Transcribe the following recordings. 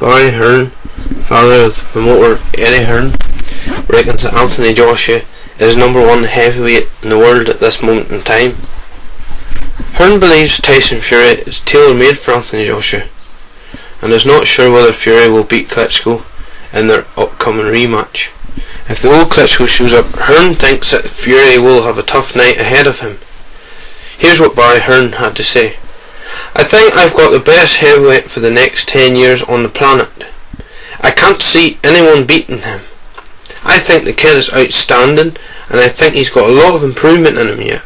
Barry Hearn, father of the promoter Eddie Hearn, reckons that Anthony Joshua is number one heavyweight in the world at this moment in time. Hearn believes Tyson Fury is tailor-made for Anthony Joshua and is not sure whether Fury will beat Klitschko in their upcoming rematch. If the old Klitschko shows up, Hearn thinks that Fury will have a tough night ahead of him. Here's what Barry Hearn had to say. "I think I've got the best heavyweight for the next 10 years on the planet. I can't see anyone beating him. I think the kid is outstanding, and I think he's got a lot of improvement in him yet.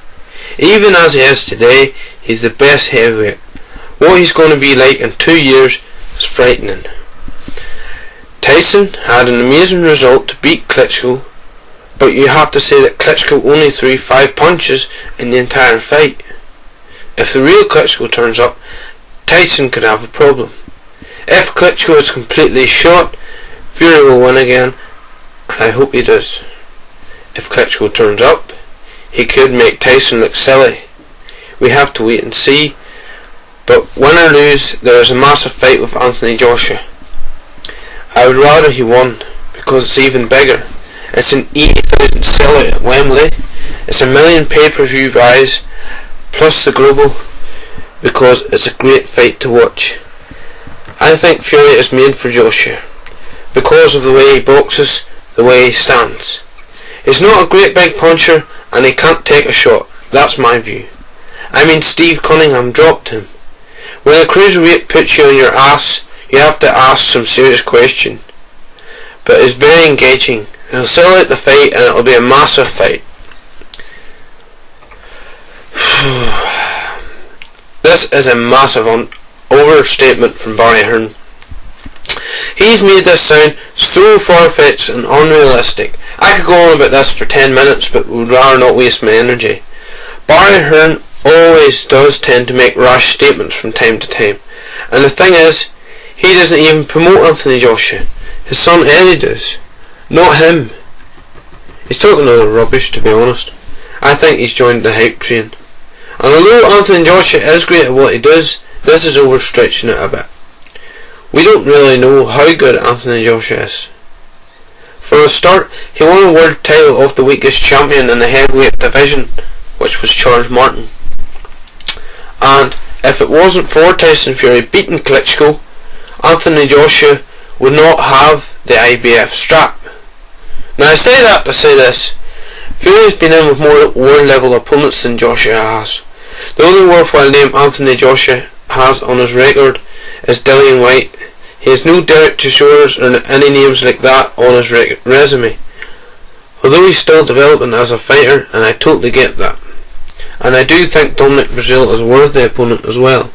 Even as he is today, he's the best heavyweight. What he's going to be like in 2 years is frightening." Tyson had an amazing result to beat Klitschko, but you have to say that Klitschko only threw 5 punches in the entire fight. If the real Klitschko turns up, Tyson could have a problem. If Klitschko is completely shot, Fury will win again, and I hope he does. If Klitschko turns up, he could make Tyson look silly. We have to wait and see, but win or lose, there is a massive fight with Anthony Joshua. I would rather he won, because it's even bigger. It's an 80,000 sellout at Wembley. It's a million pay-per-view buys, plus the global, because it's a great fight to watch. I think Fury is made for Joshua, because of the way he boxes, the way he stands. He's not a great big puncher, and he can't take a shot. That's my view. I mean, Steve Cunningham dropped him. When a cruiserweight puts you on your ass, you have to ask some serious question. But it's very engaging. He'll sell out the fight, and it'll be a massive fight. This is a massive overstatement from Barry Hearn. He's made this sound so far-fetched and unrealistic. I could go on about this for 10 minutes, but would rather not waste my energy. Barry Hearn always does tend to make rash statements from time to time, and the thing is, he doesn't even promote Anthony Joshua. His son Eddie does, not him. He's talking a lot of rubbish, to be honest. I think he's joined the hype train. And although Anthony Joshua is great at what he does, this is overstretching it a bit. We don't really know how good Anthony Joshua is. For a start, he won a world title off the weakest champion in the heavyweight division, which was Charles Martin. And if it wasn't for Tyson Fury beating Klitschko, Anthony Joshua would not have the IBF strap. Now I say that to say this. Fury's been in with more world level opponents than Joshua has. The only worthwhile name Anthony Joshua has on his record is Dillian White. He has no Derek Chishore's or any names like that on his resume. Although he's still developing as a fighter, and I totally get that. And I do think Dominic Brazil is a worthy opponent as well.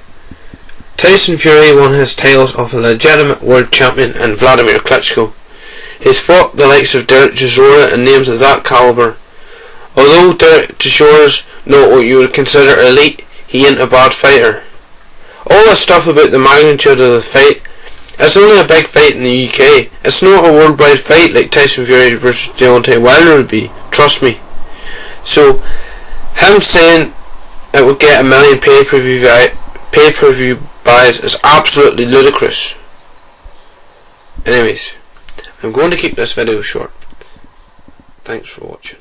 Tyson Fury won his titles off a legitimate world champion in Vladimir Klitschko. He's fought the likes of Derek Chisora and names of that calibre. Although Derek Chishore's not what you would consider elite, he ain't a bad fighter. All this stuff about the magnitude of the fight, it's only a big fight in the UK. It's not a worldwide fight like Tyson Fury versus Deontay Wilder would be, trust me. So, him saying it would get a million pay-per-view buys is absolutely ludicrous. Anyways, I'm going to keep this video short. Thanks for watching.